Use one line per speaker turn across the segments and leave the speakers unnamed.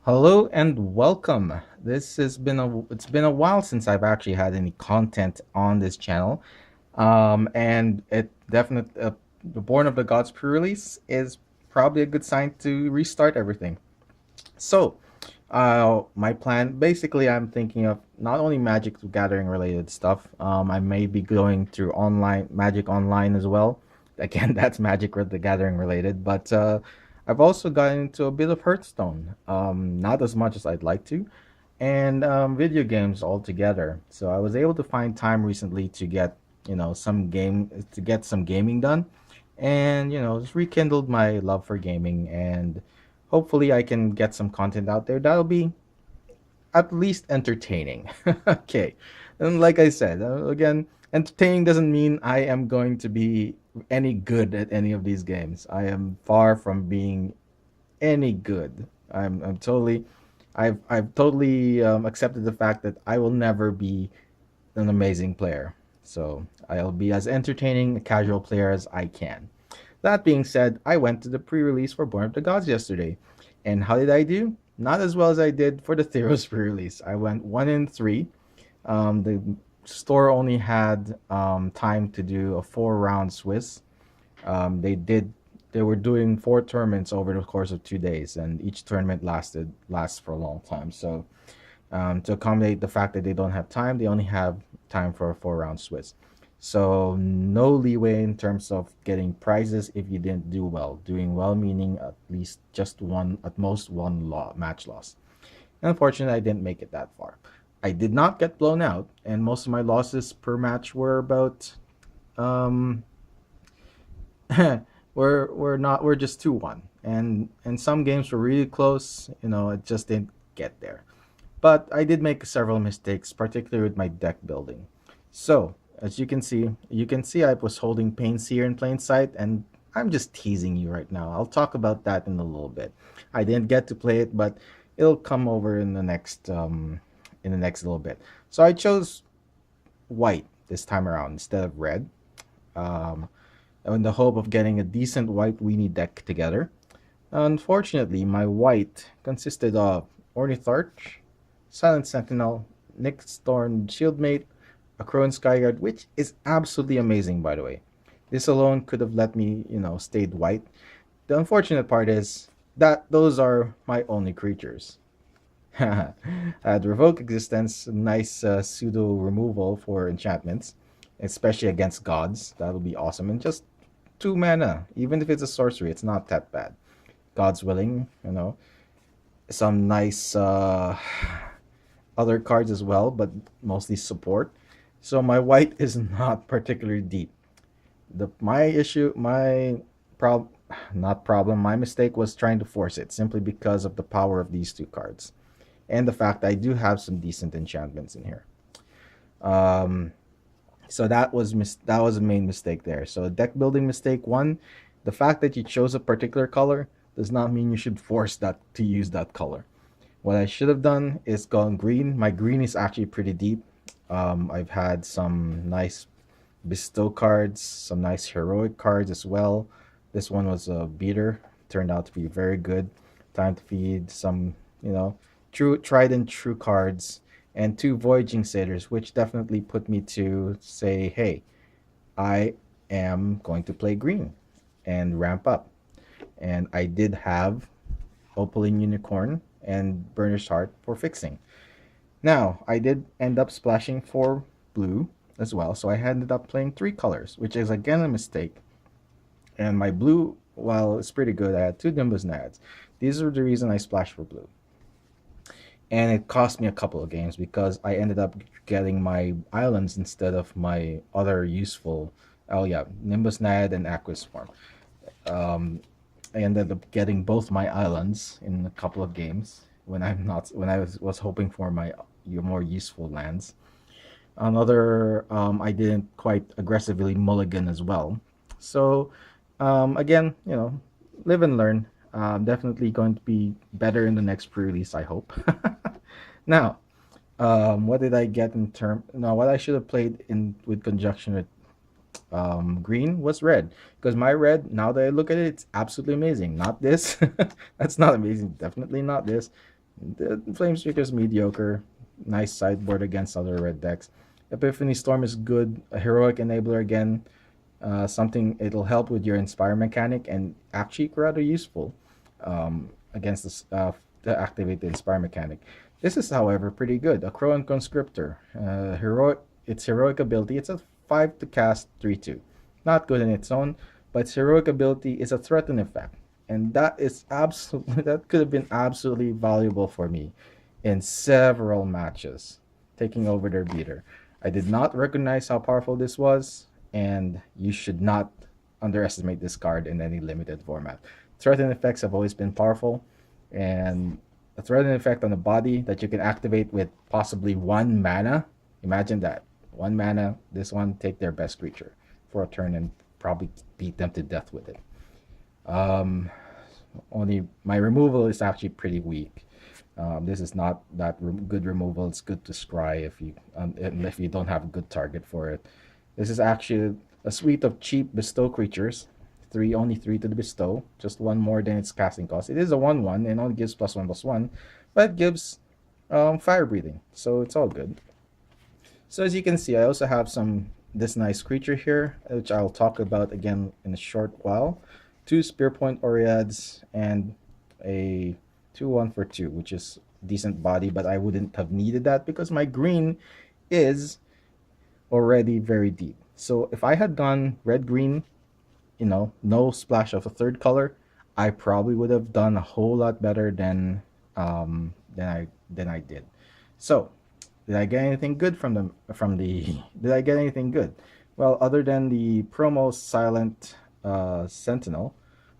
Hello and welcome. It's been a while since I've actually had any content on this channel, and it definitely the Born of the Gods pre-release is probably a good sign to restart everything. So, my plan basically, I'm thinking of not only Magic the Gathering related stuff. I may be going through online Magic Online as well. Again, that's Magic the Gathering related, but I've also gotten into a bit of Hearthstone. Not as much as I'd like to, and video games altogether. So I was able to find time recently to get some gaming done, and just rekindled my love for gaming and hopefully I can get some content out there that'll be at least entertaining. Okay. And like I said, again, entertaining doesn't mean I am going to be any good at any of these games. I am far from being any good. I'm totally I've totally accepted the fact that I will never be an amazing player. So I'll be as entertaining a casual player as I can. That being said, I went to the pre-release for Born of the Gods yesterday. And how did I do? Not as well as I did for the Theros pre-release. I went 1-3. The store only had time to do a 4-round Swiss. They were doing 4 tournaments over the course of 2 days, and each tournament lasts for a long time. So to accommodate the fact that they don't have time, they only have time for a 4-round Swiss. So no leeway in terms of getting prizes if you didn't do well. Doing well meaning at least just one, at most one match loss. And unfortunately, I didn't make it that far. I did not get blown out, and most of my losses per match were about um we're just 2-1. And some games were really close, it just didn't get there. But I did make several mistakes, particularly with my deck building. So, as you can see I was holding Pains here in plain sight, and I'm just teasing you right now. I'll talk about that in a little bit. I didn't get to play it, but it'll come over in the next little bit. So I chose white this time around instead of red, um, in the hope of getting a decent white weenie deck together. Unfortunately, my white consisted of Ornitharch, Silent Sentinel, Nyx Thorn Shieldmate, a Crone Skyguard, which is absolutely amazing, by the way. This alone could have let me, stayed white. The unfortunate part is that those are my only creatures. Revoke Existence, nice pseudo removal for enchantments, especially against gods. That'll be awesome. And just 2 mana, even if it's a sorcery, it's not that bad. God's willing, some nice other cards as well, but mostly support. So my white is not particularly deep. My issue, my prob, not problem, my mistake was trying to force it simply because of the power of these 2 cards and the fact I do have some decent enchantments in here. Um, so that was a main mistake there. So deck building mistake one, the fact that you chose a particular color does not mean you should force that to use that color. What I should have done is gone green. My green is actually pretty deep. I've had some nice bestow cards, some nice heroic cards as well. This one was a beater, turned out to be very good. Time to feed some, true tried and true cards, and 2 voyaging satyrs, which definitely put me to say, hey, I am going to play green and ramp up. And I did have Opaline Unicorn and Burnished Heart for fixing. Now, I did end up splashing for blue as well, so I ended up playing 3 colors, which is again a mistake. And my blue, while it's pretty good, I had 2 Nimbus Nads. These are the reason I splashed for blue. And it cost me a couple of games because I ended up getting my islands instead of my other useful. Oh yeah, Nimbus Nad and Aqua Swarm. Um, I ended up getting both my islands in a couple of games when I was hoping for my more useful lands. Another, I didn't quite aggressively mulligan as well. So again, live and learn. Definitely going to be better in the next pre-release, I hope. Now, what did I get in term? No, what I should have played in with conjunction with green was red, because my red, now that I look at it, it's absolutely amazing. Not this. That's not amazing. Definitely not this. The Flamestreaker's mediocre. Nice sideboard against other red decks. Epiphany Storm is good. A heroic enabler again. Something it'll help with your inspire mechanic and actually rather useful against this to activate the inspire mechanic. This is, however, pretty good. A Crow and Conscriptor. Heroic. Its heroic ability. It's a 5 to cast 3/2. Not good in its own, but its heroic ability is a threaten effect, and that is absolutely that could have been absolutely valuable for me in several matches, taking over their beater. I did not recognize how powerful this was, and you should not underestimate this card in any limited format. Threaten effects have always been powerful, and a threaten effect on the body that you can activate with possibly 1 mana. Imagine that. 1 mana, this one, take their best creature for a turn and probably beat them to death with it. Um, Only my removal is actually pretty weak. This is not that good removal. It's good to scry if you don't have a good target for it. This is actually a suite of cheap bestow creatures. Only three to the bestow, just one more than its casting cost. It is a 1/1 and only gives +1/+1, but it gives fire breathing, so it's all good. So as you can see, I also have this nice creature here, which I'll talk about again in a short while. 2 Spearpoint Oreads and a 2/1 for 2, which is decent body, but I wouldn't have needed that because my green is already very deep. So if I had gone red-green, no splash of a third color, I probably would have done a whole lot better than I did. So, did I get anything good from the did I get anything good? Well, other than the promo Silent Sentinel,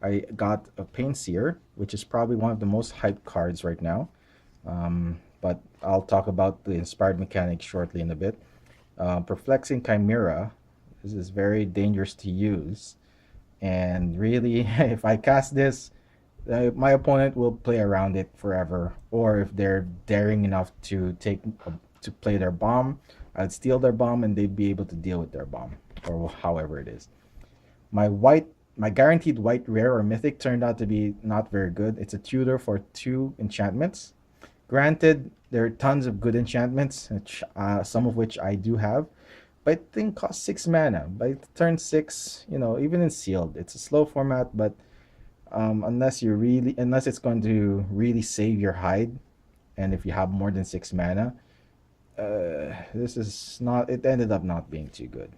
I got a Painseer, which is probably one of the most hyped cards right now. But I'll talk about the inspired mechanic shortly in a bit. Perplexing Chimera. This is very dangerous to use. And really, if I cast this, my opponent will play around it forever. Or if they're daring enough to play their bomb, I'd steal their bomb and they'd be able to deal with their bomb, or however it is. My guaranteed white rare or mythic turned out to be not very good. It's a tutor for 2 enchantments. Granted, there are tons of good enchantments, some of which I do have, but I think cost 6 mana. By turn 6, even in sealed, it's a slow format, but unless it's going to really save your hide, and if you have more than 6 mana, this is not. It ended up not being too good.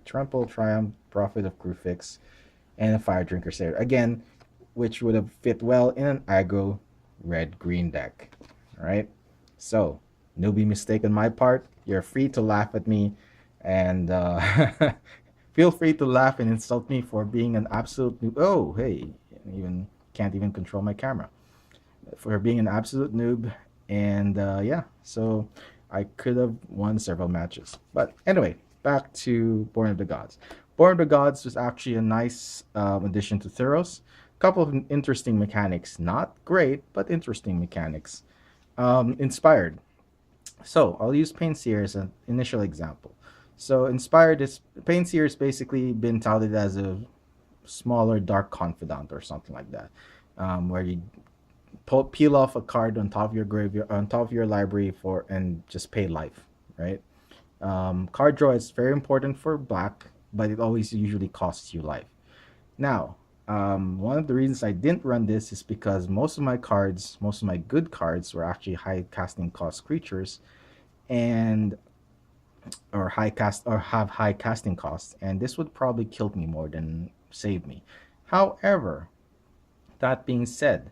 Trample, Triumph, Prophet of Crufix, and a Fire Drinker Sayer again, which would have fit well in an aggro red-green deck. All right, so newbie mistake on my part. You're free to laugh at me, and feel free to laugh and insult me for being an absolute noob. Oh, hey, even can't even control my camera for being an absolute noob. And yeah, so I could have won several matches. But anyway, back to Born of the Gods. Born of the Gods was actually a nice addition to Theros. A couple of interesting mechanics. Not great, but interesting mechanics. Inspired. So I'll use Painseer as an initial example. So Inspired is Painseer has basically been touted as a smaller Dark Confidant or something like that, where you peel off a card on top of your graveyard, on top of your library and just pay life, right? Card draw is very important for black, but it always usually costs you life. Now, one of the reasons I didn't run this is because most of my good cards were actually high casting cost creatures, and or have high casting costs, and this would probably kill me more than save me. However, that being said,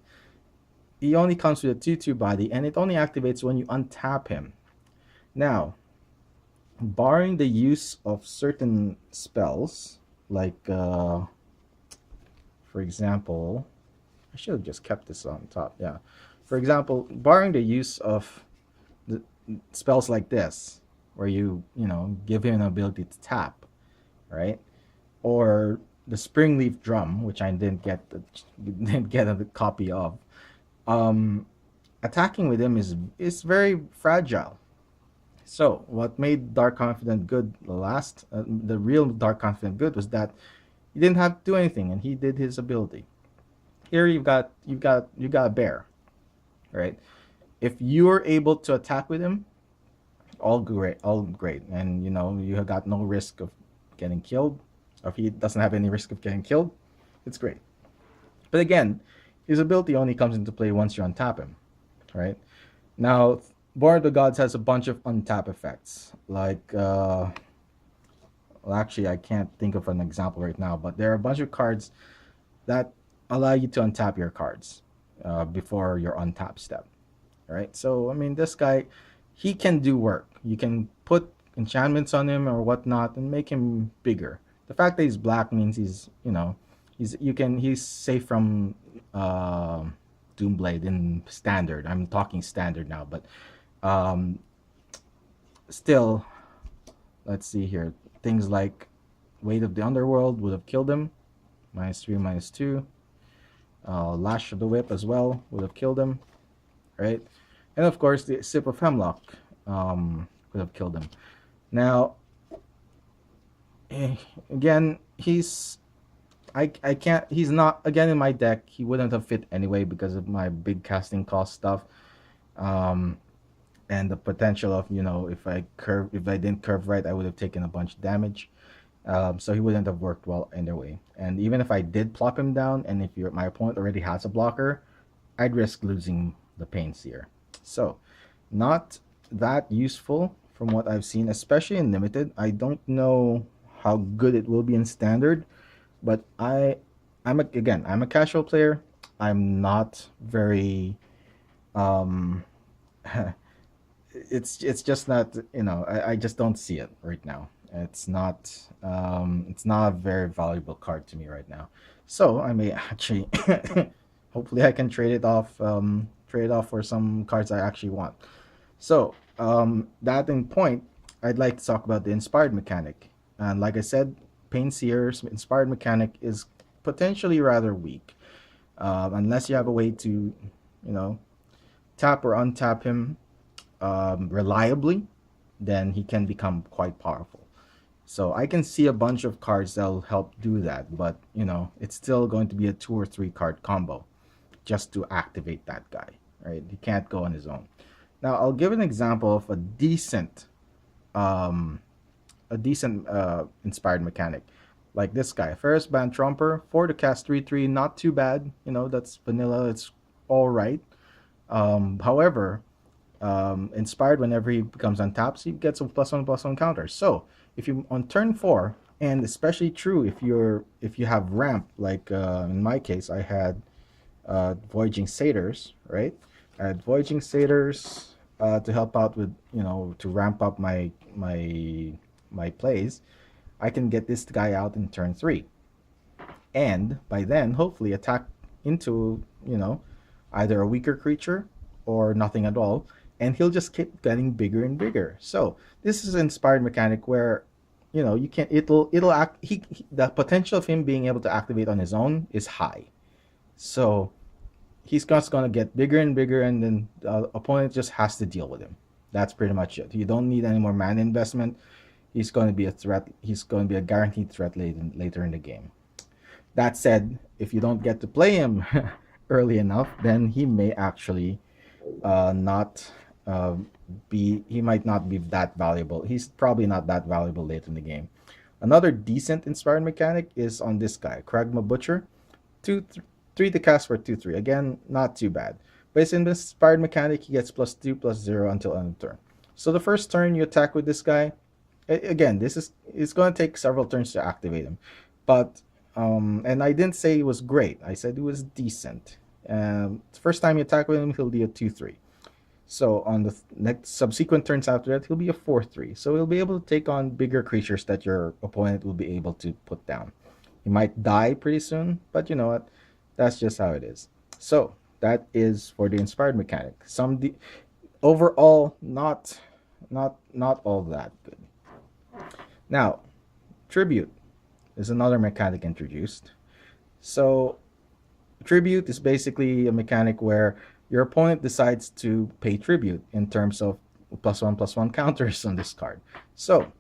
he only comes with a 2/2 body, and it only activates when you untap him. Now, barring the use of certain spells, like, for example, I should have just kept this on top. Yeah. For example, barring the use of the spells like this, where you give him an ability to tap, right? Or the Springleaf Drum, which I didn't get a copy of. Attacking with him is very fragile. So what made Dark Confident good the real Dark Confident good was that he didn't have to do anything and he did his ability. Here you got a bear, right? If you're able to attack with him, all great, and you have got no risk of getting killed. Or if he doesn't have any risk of getting killed, it's great. But again, his ability only comes into play once you untap him, right? Now, Born of the Gods has a bunch of untap effects, like well, actually, I can't think of an example right now, but there are a bunch of cards that allow you to untap your cards before your untap step, right? So, I mean, this guy, he can do work. You can put enchantments on him or whatnot and make him bigger. The fact that he's black means he's safe from uh, Doomblade in standard. I'm talking standard now, but um, still, let's see here. Things like Weight of the Underworld would have killed him. -3, -2. Lash of the Whip as well would have killed him, right? And of course, the Sip of Hemlock would have killed him. Now, eh, again, I can't. He's not again in my deck. He wouldn't have fit anyway because of my big casting cost stuff, um, and the potential of if I didn't curve right, I would have taken a bunch of damage. So he wouldn't have worked well anyway. And even if I did plop him down, and if my opponent already has a blocker, I'd risk losing the Pain Seer. So, not that useful from what I've seen, especially in limited. I don't know how good it will be in standard, but I'm a casual player. I'm not very um it's just not, I just don't see it right now. It's not a very valuable card to me right now. So I may actually hopefully I can trade it off for some cards I actually want. So that in point, I'd like to talk about the inspired mechanic. And like I said, Pain Seer's inspired mechanic is potentially rather weak. Unless you have a way to, tap or untap him reliably, then he can become quite powerful. So I can see a bunch of cards that'll help do that, but it's still going to be a 2 or 3 card combo just to activate that guy, right? He can't go on his own. Now I'll give an example of um, a decent inspired mechanic, like this guy, Ferris Band Trumper, 4 to cast 3/3, not too bad. That's vanilla. It's all right. However, inspired whenever he becomes untapped, he gets a +1/+1 counter. So if you on turn 4, and especially true if you have ramp, like in my case, I had Voyaging Satyrs, right? I had Voyaging Satyrs to help out with to ramp up my plays. I can get this guy out in turn 3, and by then hopefully attack into either a weaker creature or nothing at all, and he'll just keep getting bigger and bigger. So this is an inspired mechanic where you can it'll act the potential of him being able to activate on his own is high. So he's just gonna get bigger and bigger, and then the opponent just has to deal with him. That's pretty much it. You don't need any more mana investment. He's going to be a threat. He's going to be a guaranteed threat later in the game. That said, if you don't get to play him early enough, then he may actually not he might not be that valuable. He's probably not that valuable late in the game. Another decent inspired mechanic is on this guy, Kragma Butcher. 3 to cast for 2/3. Again, not too bad. But it's in the inspired mechanic, he gets +2/+0 until end of turn. So the first turn you attack with this guy, again, it's going to take several turns to activate him. But and I didn't say it was great. I said it was decent. First time you attack with him, he'll be a 2/3. So on the next subsequent turns after that, he'll be a 4/3. So he'll be able to take on bigger creatures that your opponent will be able to put down. He might die pretty soon, but you know what? That's just how it is. So that is for the inspired mechanic. Overall, not all that good. Now, tribute is another mechanic introduced. So tribute is basically a mechanic where your opponent decides to pay tribute in terms of +1/+1 counters on this card. So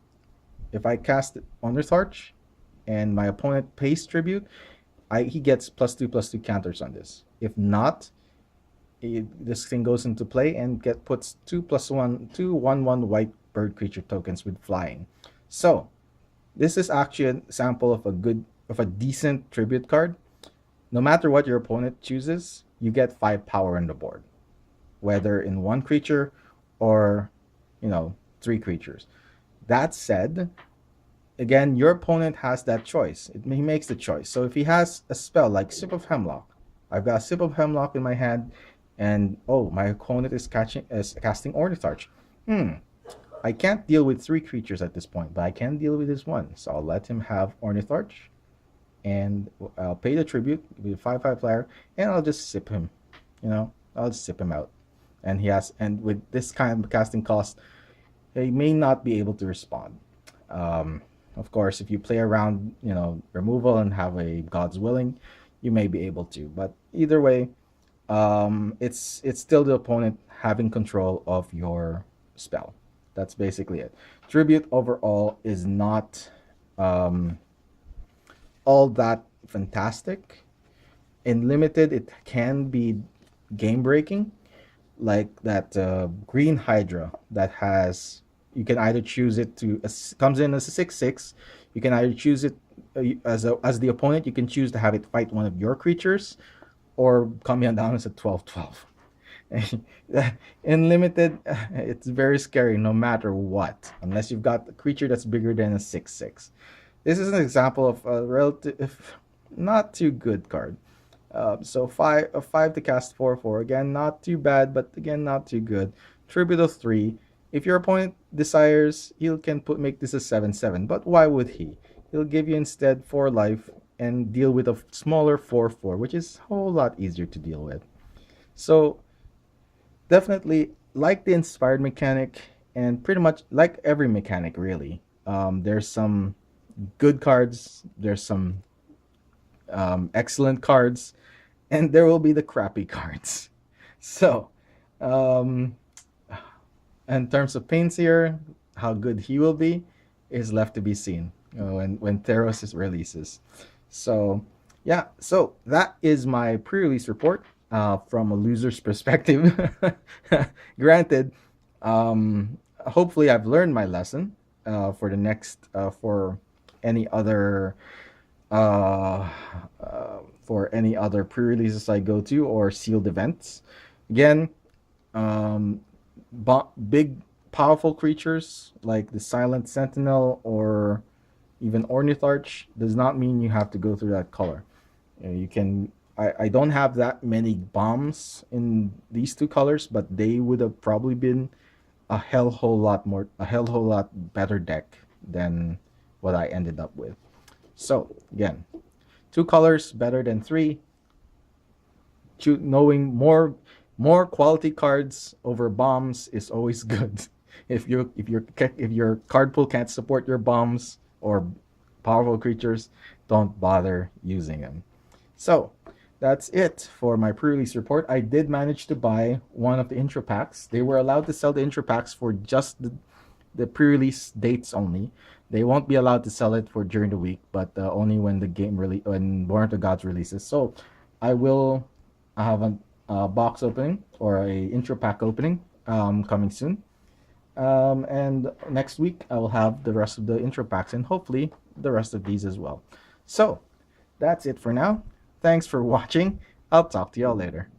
if I cast Unearth Arch and my opponent pays tribute, he gets +2/+2 counters on this. If not, this thing goes into play and puts 2+1 white bird creature tokens with flying. So this is actually an example of a decent tribute card. No matter what your opponent chooses, you get 5 power on the board, whether in one creature or 3 creatures. That said, again, your opponent has that choice. He makes the choice. So if he has a spell like Sip of Hemlock, I've got a Sip of Hemlock in my hand, and oh, my opponent is casting Ornitharch. I can't deal with 3 creatures at this point, but I can deal with this one. So I'll let him have Ornitharch, and I'll pay the tribute with a 5/5 flyer, and I'll just sip him. I'll just sip him out. And with this kind of casting cost, he may not be able to respond. Of course, if you play around, removal and have a God's Willing, you may be able to. But either way, it's still the opponent having control of your spell. That's basically it. Tribute overall is not all that fantastic. In limited, it can be game breaking, like that green Hydra that has. You can either choose it comes in as a 6/6. You can either choose it as the opponent. You can choose to have it fight one of your creatures, or come down as a 12/12. In limited, it's very scary no matter what, unless you've got a creature that's bigger than a 6/6. This is an example of a relative not too good card. So 5 to cast 4/4. Again, not too bad, but again, not too good. Tribute of 3. If your opponent desires, he can make this a 7/7. But why would he? He'll give you instead 4 life and deal with a smaller 4/4, which is a whole lot easier to deal with. So definitely like the inspired mechanic, and pretty much like every mechanic, really. There's some good cards, there's some excellent cards, and there will be the crappy cards. So in terms of Painseer, how good he will be is left to be seen when Theros releases. So yeah, so that is my pre-release report from a loser's perspective. Granted, hopefully I've learned my lesson for the next for any other pre-releases I go to or sealed events. Again, big powerful creatures like the Silent Sentinel or even Ornitharch does not mean you have to go through that color. You can. I don't have that many bombs in these 2 colors, but they would have probably been a whole lot better deck than what I ended up with. So again, 2 colors better than 3. Knowing more quality cards over bombs is always good. If your card pool can't support your bombs or powerful creatures, don't bother using them. So that's it for my pre-release report. I did manage to buy one of the intro packs. They were allowed to sell the intro packs for just the pre-release dates only. They won't be allowed to sell it for during the week, but only when when Born of the Gods releases. So I will have a box opening or a intro pack opening coming soon. And next week I will have the rest of the intro packs and hopefully the rest of these as well. So that's it for now. Thanks for watching. I'll talk to y'all later.